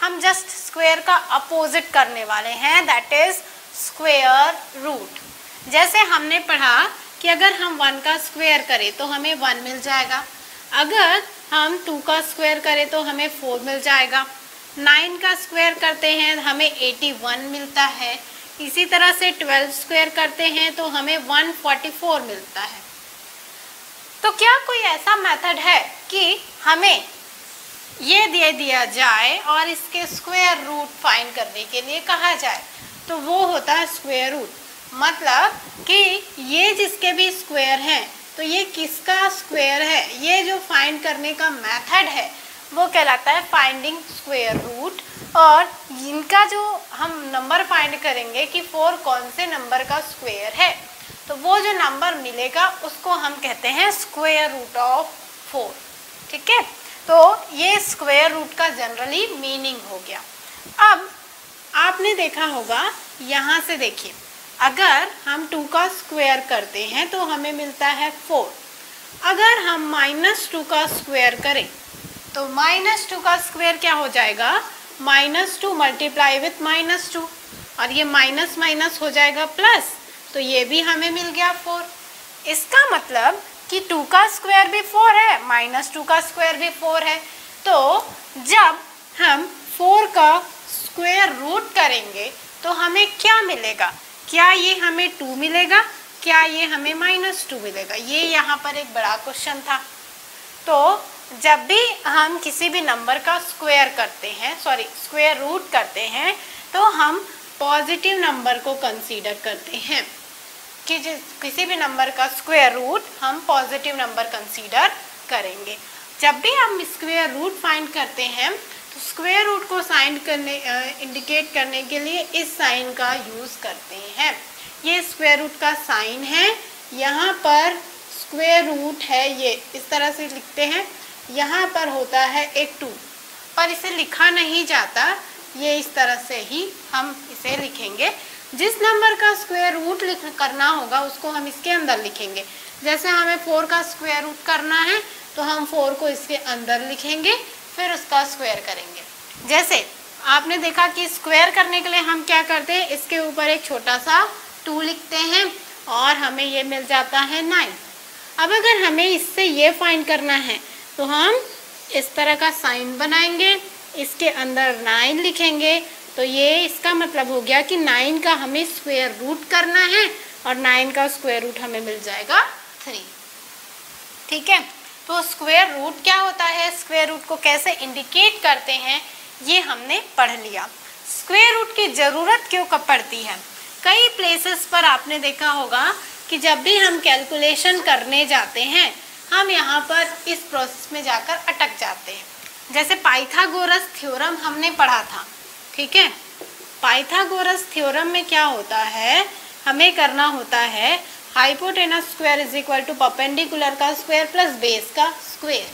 हम just square का opposite करने वाले हैं, दैट इज स्क्वायर रूट। जैसे हमने पढ़ा कि अगर हम 1 का स्क्वायर करें तो हमें 1 मिल जाएगा, अगर हम 2 का स्क्वायर करें तो हमें 4 मिल जाएगा, 9 का स्क्वायर करते हैं हमें 81 मिलता है, इसी तरह से 12 स्क्वायर करते हैं तो हमें 144 मिलता है। तो क्या कोई ऐसा मेथड है कि हमें ये दे दिया जाए और इसके स्क्वायर रूट फाइंड करने के लिए कहा जाए? तो वो होता है स्क्वायर रूट। मतलब कि ये जिसके भी स्क्वायर हैं तो ये किसका स्क्वायर है, ये जो फाइंड करने का मेथड है वो कहलाता है फाइंडिंग स्क्वायर रूट। और इनका जो हम नंबर फाइंड करेंगे कि 4 कौन से नंबर का स्क्वायर है, तो वो जो नंबर मिलेगा उसको हम कहते हैं स्क्वायर रूट ऑफ 4। ठीक है, तो ये स्क्वायर रूट का जनरली मीनिंग हो गया। अब आपने देखा होगा, यहाँ से देखिए, अगर हम 2 का स्क्वायर करते हैं तो हमें मिलता है 4। अगर हम -2 का स्क्वायर करें तो -2 का स्क्वायर क्या हो जाएगा, -2 मल्टीप्लाई विथ -2, और ये माइनस माइनस हो जाएगा प्लस, तो ये भी हमें मिल गया 4। इसका मतलब कि 2 का स्क्वायर भी 4 है, -2 का स्क्वायर भी 4 है। तो जब हम 4 का स्क्वायर रूट करेंगे तो हमें क्या मिलेगा? क्या ये हमें 2 मिलेगा, क्या ये हमें -2 मिलेगा? ये यहाँ पर एक बड़ा क्वेश्चन था। तो जब भी हम किसी भी नंबर का स्क्वायर करते हैं, स्क्वायर रूट करते हैं, तो हम पॉजिटिव नंबर को कंसीडर करते हैं कि किसी भी नंबर का स्क्वायर रूट हम पॉजिटिव नंबर कंसीडर करेंगे। जब भी हम स्क्वायर रूट फाइंड करते हैं तो स्क्वायर रूट को इंडिकेट करने के लिए इस साइन का यूज़ करते हैं। ये स्क्वायर रूट का साइन है, यहाँ पर स्क्वायर रूट है, ये इस तरह से लिखते हैं, यहाँ पर होता है एक 2, पर इसे लिखा नहीं जाता, ये इस तरह से ही हम इसे लिखेंगे। जिस नंबर का स्क्वायर रूट करना होगा उसको हम इसके अंदर लिखेंगे। जैसे हमें 4 का स्क्वायर रूट करना है तो हम 4 को इसके अंदर लिखेंगे, फिर उसका स्क्वायर करेंगे। जैसे आपने देखा कि स्क्वायर करने के लिए हम क्या करते हैं, इसके ऊपर एक छोटा सा 2 लिखते हैं और हमें ये मिल जाता है 9। अब अगर हमें इससे ये फाइंड करना है तो हम इस तरह का साइन बनाएंगे, इसके अंदर 9 लिखेंगे, तो ये इसका मतलब हो गया कि 9 का हमें स्क्वायर रूट करना है और 9 का स्क्वायर रूट हमें मिल जाएगा 3। ठीक है, तो स्क्वायर रूट क्या होता है, स्क्वायर रूट को कैसे इंडिकेट करते हैं, ये हमने पढ़ लिया। स्क्वायर रूट की ज़रूरत क्यों कब पड़ती है? कई प्लेसेस पर आपने देखा होगा कि जब भी हम कैलकुलेशन करने जाते हैं हम यहाँ पर इस प्रोसेस में जाकर अटक जाते हैं। जैसे पाइथागोरस थ्योरम हमने पढ़ा था, ठीक है, पाइथागोरस थ्योरम में क्या होता है, हमें करना होता है hypotenuse square is equal to perpendicular का स्क्वायर प्लस बेस का स्क्वायर।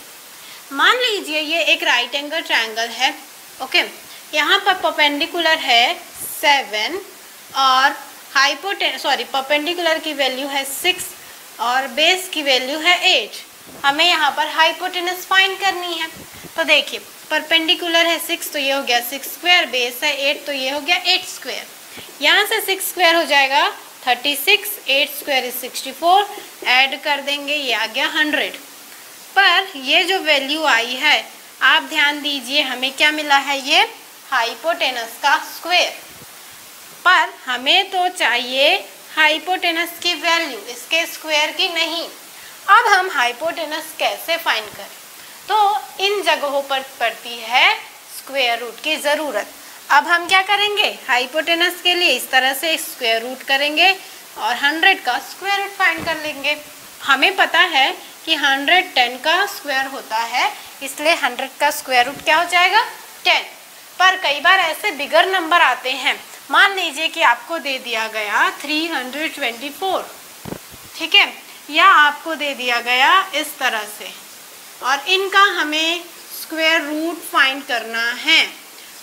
मान लीजिए ये एक राइट एंगल ट्रायंगल है, ओके, यहाँ पर परपेंडिकुलर है 7 और परपेंडिकुलर की वैल्यू है 6 और बेस की वैल्यू है 8। हमें यहाँ पर हाइपोटेनस फाइंड करनी है। तो देखिए परपेंडिकुलर है 6 तो ये हो गया 6 स्क्वायर, बेस है 8 तो ये हो गया 8 स्क्वायर। यहाँ से 6 स्क्वायर हो जाएगा 36, 8 स्क्वायर इज 64, ऐड कर देंगे ये आ गया 100। पर ये जो वैल्यू आई है आप ध्यान दीजिए, हमें क्या मिला है, ये हाइपोटेनस का स्क्वायर। पर हमें तो चाहिए हाइपोटेनस की वैल्यू, इसके स्क्वायर की नहीं। अब हम हाइपोटेनस कैसे फाइंड करें? तो इन जगहों पर पड़ती है स्क्वायर रूट की ज़रूरत। अब हम क्या करेंगे, हाइपोटेनस के लिए इस तरह से स्क्वायर रूट करेंगे और 100 का स्क्वायर रूट फाइंड कर लेंगे। हमें पता है कि 100 10 का स्क्वायर होता है, इसलिए 100 का स्क्वायर रूट क्या हो जाएगा 10। पर कई बार ऐसे बिगर नंबर आते हैं, मान लीजिए कि आपको दे दिया गया 324, ठीक है, या आपको दे दिया गया इस तरह से, और इनका हमें स्क्वायर रूट फाइंड करना है,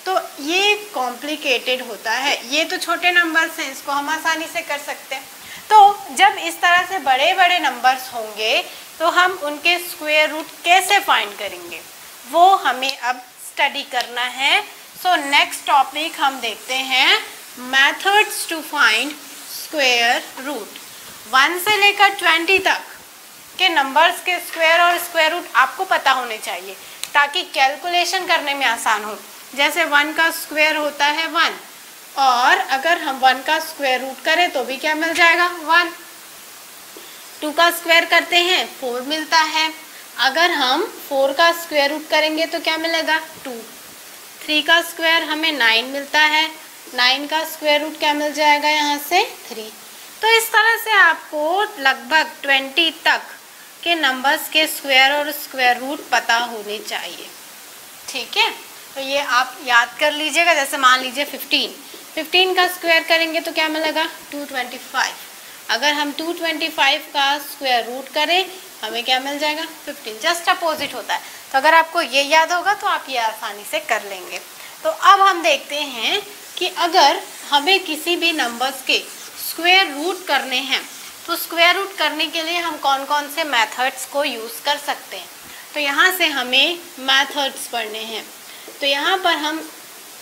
तो ये कॉम्प्लिकेटेड होता है। ये तो छोटे नंबर्स हैं, इसको हम आसानी से कर सकते हैं। तो जब इस तरह से बड़े बड़े नंबर्स होंगे तो हम उनके स्क्वायर रूट कैसे फाइंड करेंगे, वो हमें अब स्टडी करना है। सो नेक्स्ट टॉपिक हम देखते हैं methods to find square root. 1 से लेकर 20 तक के नंबर्स के स्क्वायर और स्क्वायर रूट आपको पता होने चाहिए ताकि कैलकुलेशन करने में आसान हो। जैसे 1 का स्क्वायर होता है 1, और अगर हम 1 का स्क्वायर रूट करें तो भी क्या मिल जाएगा 1। 2 का स्क्वायर करते हैं 4 मिलता है, अगर हम 4 का स्क्वायर रूट करेंगे तो क्या मिलेगा 2। 3 का स्क्वायर हमें 9 मिलता है, 9 का स्क्वायर रूट क्या मिल जाएगा यहाँ से 3। तो इस तरह से आपको लगभग 20 तक के नंबर्स के स्क्वायर और स्क्वायर रूट पता होने चाहिए। ठीक है, तो ये आप याद कर लीजिएगा। जैसे मान लीजिए 15 का स्क्वायर करेंगे तो क्या मिलेगा 225। अगर हम 225 का स्क्वायर रूट करें हमें क्या मिल जाएगा 15। जस्ट अपोजिट होता है। तो अगर आपको ये याद होगा तो आप ये आसानी से कर लेंगे। तो अब हम देखते हैं कि अगर हमें किसी भी नंबर्स के स्क्वायर रूट करने हैं तो स्क्वायर रूट करने के लिए हम कौन कौन से मेथड्स को यूज़ कर सकते हैं। तो यहाँ से हमें मेथड्स पढ़ने हैं। तो यहाँ पर हम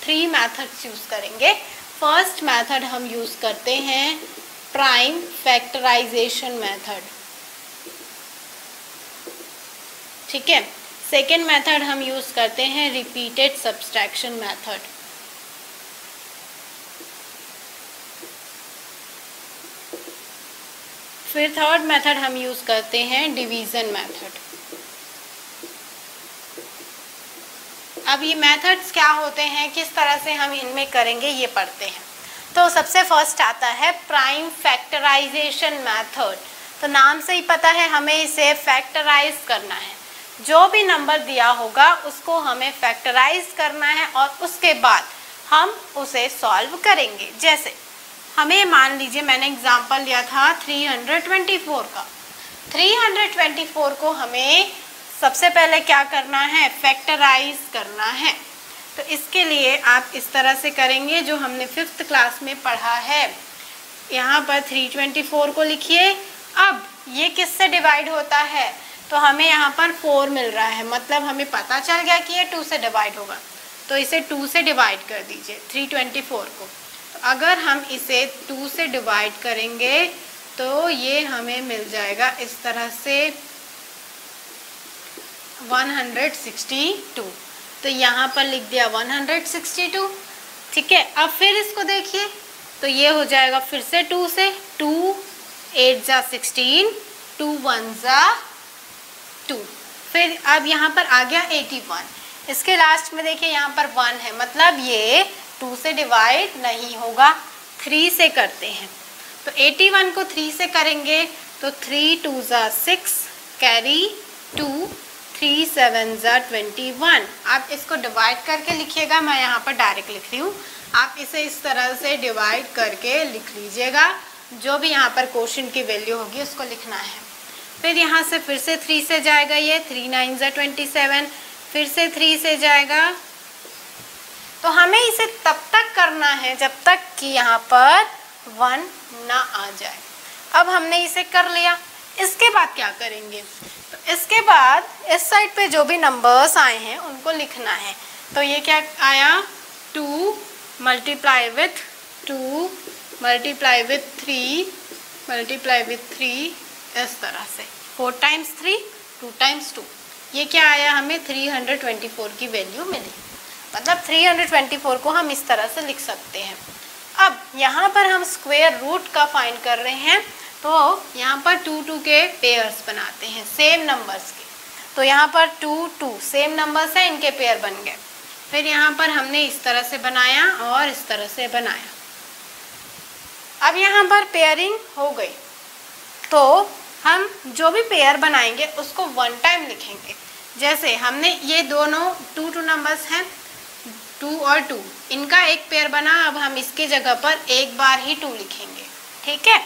3 मेथड्स यूज़ करेंगे। फर्स्ट मेथड हम यूज़ करते हैं प्राइम फैक्टराइजेशन मेथड। ठीक है, सेकेंड मेथड हम यूज़ करते हैं रिपीटेड सब्सट्रैक्शन मेथड। फिर थर्ड मेथड हम यूज़ करते हैं डिवीज़न मेथड। अब ये मेथड्स क्या होते हैं, किस तरह से हम इनमें करेंगे ये पढ़ते हैं। तो सबसे फर्स्ट आता है प्राइम फैक्टराइजेशन मेथड। तो नाम से ही पता है हमें इसे फैक्टराइज करना है। जो भी नंबर दिया होगा उसको हमें फैक्टराइज करना है और उसके बाद हम उसे सॉल्व करेंगे। जैसे हमें मान लीजिए मैंने एग्जांपल लिया था 324 का। 324 को हमें सबसे पहले क्या करना है फैक्टराइज करना है। तो इसके लिए आप इस तरह से करेंगे जो हमने 5th क्लास में पढ़ा है। यहाँ पर 324 को लिखिए। अब ये किससे डिवाइड होता है, तो हमें यहाँ पर 4 मिल रहा है, मतलब हमें पता चल गया कि ये 2 से डिवाइड होगा। तो इसे 2 से डिवाइड कर दीजिए 324 को। तो अगर हम इसे 2 से डिवाइड करेंगे तो ये हमें मिल जाएगा इस तरह से 162। तो यहाँ पर लिख दिया 162। ठीक है, अब फिर इसको देखिए तो ये हो जाएगा फिर से 2 से। 2 8 जा 16, 2 1 जा 2। फिर अब यहाँ पर आ गया 81। इसके लास्ट में देखिए यहाँ पर 1 है, मतलब ये 2 से डिवाइड नहीं होगा, 3 से करते हैं। तो 81 को 3 से करेंगे तो 3 2 जा 6 कैरी 2, 3 7 जा 21। आप इसको डिवाइड करके लिखिएगा, मैं यहाँ पर डायरेक्ट लिख रही हूँ। आप इसे इस तरह से डिवाइड करके लिख लीजिएगा। जो भी यहाँ पर क्वेश्चन की वैल्यू होगी उसको लिखना है। फिर यहाँ से फिर से 3 से जाएगा, ये 3 9 जा 27, फिर से 3 से जाएगा। तो हमें इसे तब तक करना है जब तक कि यहाँ पर 1 ना आ जाए। अब हमने इसे कर लिया, इसके बाद क्या करेंगे, तो इसके बाद इस साइड पे जो भी नंबर्स आए हैं उनको लिखना है। तो ये क्या आया 2 multiply with 2 multiply with 3 multiply with 3, इस तरह से 4 टाइम्स 3 2 टाइम्स 2। ये क्या आया, हमें 324 की वैल्यू मिली। मतलब 324 को हम इस तरह से लिख सकते हैं। अब यहाँ पर हम स्क्वायर रूट का फाइंड कर रहे हैं, तो यहाँ पर 2 2 के पेयर्स बनाते हैं सेम नंबर्स के। तो यहाँ पर 2 2 सेम नंबर्स हैं, इनके पेयर बन गए। फिर यहाँ पर हमने इस तरह से बनाया और इस तरह से बनाया। अब यहाँ पर पेयरिंग हो गई, तो हम जो भी पेयर बनाएंगे उसको 1 टाइम लिखेंगे। जैसे हमने ये दोनों 2 2 नंबर्स हैं, 2 और 2, इनका एक पेयर बना। अब हम इसकी जगह पर एक बार ही 2 लिखेंगे। ठीक है,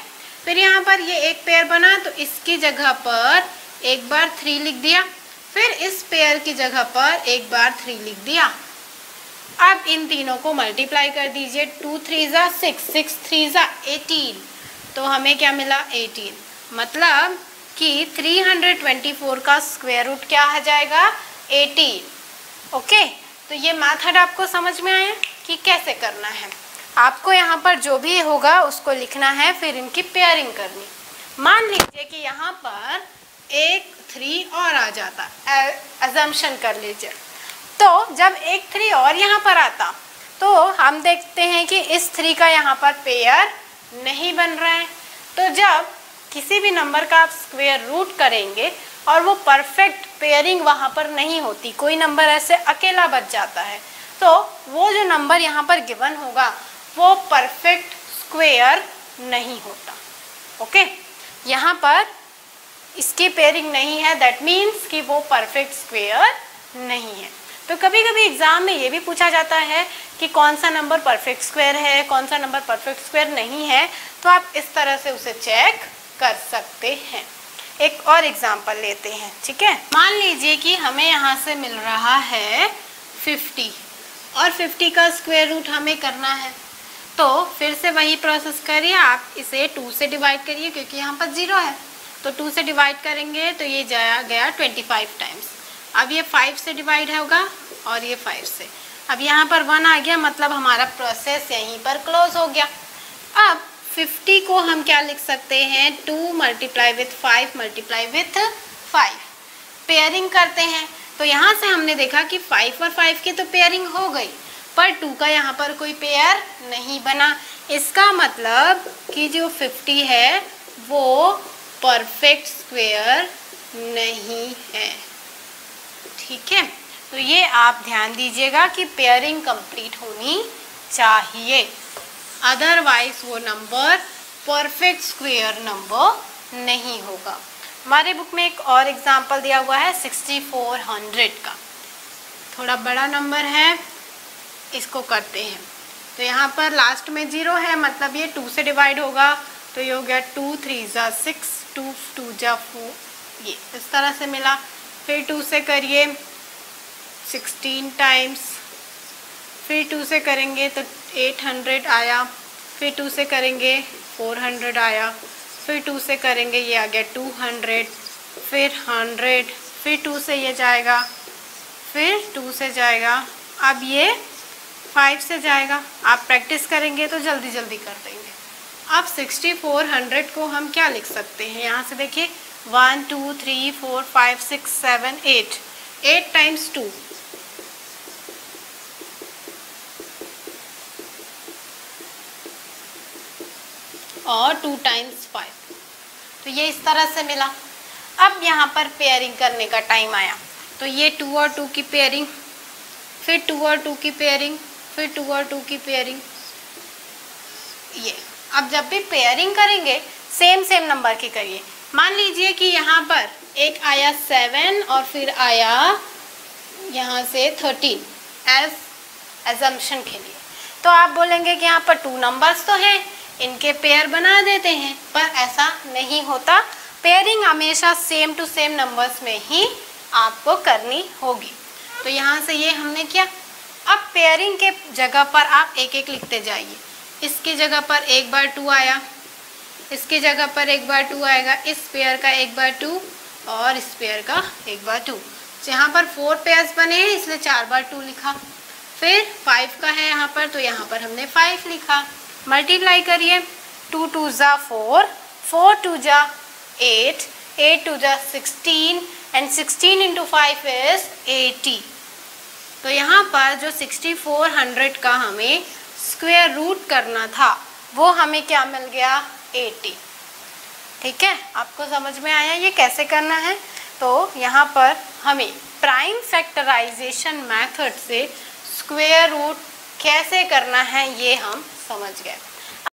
फिर यहाँ पर ये एक पेयर बना तो इसकी जगह पर एक बार 3 लिख दिया। फिर इस पेयर की जगह पर एक बार 3 लिख दिया। अब इन तीनों को मल्टीप्लाई कर दीजिए। 2 3 जा 6, 6 3 जा 18। तो हमें क्या मिला 18। मतलब कि 324 का स्क्वायर रूट क्या आ जाएगा 18। ओके, तो ये मेथड आपको समझ में आया कि कैसे करना है। आपको यहाँ पर जो भी होगा उसको लिखना है, फिर इनकी पेयरिंग करनी। मान लीजिए कि यहाँ पर एक 3 और आ जाता, अजम्पशन कर लीजिए, तो जब एक 3 और यहाँ पर आता तो हम देखते हैं कि इस 3 का यहाँ पर पेयर नहीं बन रहा है। तो जब किसी भी नंबर का आप स्क्वायर रूट करेंगे और वो परफेक्ट पेयरिंग वहाँ पर नहीं होती, कोई नंबर ऐसे अकेला बच जाता है, तो वो जो नंबर यहाँ पर गिवन होगा वो परफेक्ट स्क्वायर नहीं होता। ओके, यहाँ पर इसकी पेयरिंग नहीं है, दैट मीन्स कि वो परफेक्ट स्क्वायर नहीं है। तो कभी कभी एग्जाम में ये भी पूछा जाता है कि कौन सा नंबर परफेक्ट स्क्वायर है, कौन सा नंबर परफेक्ट स्क्वायर नहीं है, तो आप इस तरह से उसे चेक कर सकते हैं। एक और एग्जांपल लेते हैं, ठीक है। मान लीजिए कि हमें यहाँ से मिल रहा है 50 और 50 का स्क्वायर रूट हमें करना है, तो फिर से वही प्रोसेस करिए, आप इसे 2 से डिवाइड करिए क्योंकि यहाँ पर 0 है, तो 2 से डिवाइड करेंगे तो ये जाया गया 25 टाइम्स। अब ये 5 से डिवाइड होगा और ये 5 से, अब यहाँ पर 1 आ गया, मतलब हमारा प्रोसेस यहीं पर क्लोज हो गया। अब 50 को हम क्या लिख सकते हैं, 2 multiply with 5 multiply with 5, pairing करते हैं। तो यहाँ से हमने देखा कि 5 और 5 की तो पेयरिंग हो गई, पर 2 का यहाँ पर कोई पेयर नहीं बना। इसका मतलब कि जो 50 है वो परफेक्ट स्क्वायर नहीं है, ठीक है। तो ये आप ध्यान दीजिएगा कि पेयरिंग कंप्लीट होनी चाहिए, अदरवाइज वो नंबर परफेक्ट स्क्वायर नंबर नहीं होगा। हमारे बुक में एक और एग्जांपल दिया हुआ है 6400 का, थोड़ा बड़ा नंबर है, इसको करते हैं। तो यहाँ पर लास्ट में 0 है, मतलब ये 2 से डिवाइड होगा, तो ये हो गया 2 3 जा 6, 2 2 जा 4, ये इस तरह से मिला। फिर 2 से करिए 16 टाइम्स, फिर 2 से करेंगे तो 800 आया, फिर 2 से करेंगे 400 आया, फिर 2 से करेंगे ये आ गया 200, फिर 100, फिर 2 से ये जाएगा, फिर 2 से जाएगा, अब ये 5 से जाएगा। आप प्रैक्टिस करेंगे तो जल्दी जल्दी कर देंगे। अब 6400 को हम क्या लिख सकते हैं, यहाँ से देखिए 1 2 3 4 5 6 7 8, 8 टाइम्स 2, और 2 टाइम्स 5, तो ये इस तरह से मिला। अब यहाँ पर पेयरिंग करने का टाइम आया, तो ये 2 और 2 की पेयरिंग, फिर 2 और 2 की पेयरिंग, फिर 2 और 2 की पेयरिंग, ये। अब जब भी पेयरिंग करेंगे सेम नंबर की करिए। मान लीजिए कि यहाँ पर एक आया 7 और फिर आया यहाँ से 13 एज एजम्पशन के लिए, तो आप बोलेंगे कि यहाँ पर 2 नंबर्स तो हैं, इनके पेयर बना देते हैं, पर ऐसा नहीं होता। पेयरिंग हमेशा सेम टू सेम नंबर्स में ही आपको करनी होगी। तो यहाँ से ये हमने किया। अब पेयरिंग के जगह पर आप एक एक लिखते जाइए। इसकी जगह पर एक बार 2 आया, इसकी जगह पर एक बार 2 आएगा, इस पेयर का एक बार 2 और इस पेयर का एक बार 2। यहाँ पर 4 पेयर्स बने हैं इसलिए 4 बार 2 लिखा। फिर 5 का है यहाँ पर, तो यहाँ पर हमने 5 लिखा। मल्टीप्लाई करिए, 2 2 जा 4, 4 2 जा 8, 8 2 जा 16 एंड 16 इंटू 5 इज 80। तो यहाँ पर जो 6400 का हमें स्क्वायर रूट करना था वो हमें क्या मिल गया, 80। ठीक है, आपको समझ में आया ये कैसे करना है। तो यहाँ पर हमें प्राइम फैक्टराइजेशन मेथड से स्क्वायर रूट कैसे करना है ये हम समझ गए।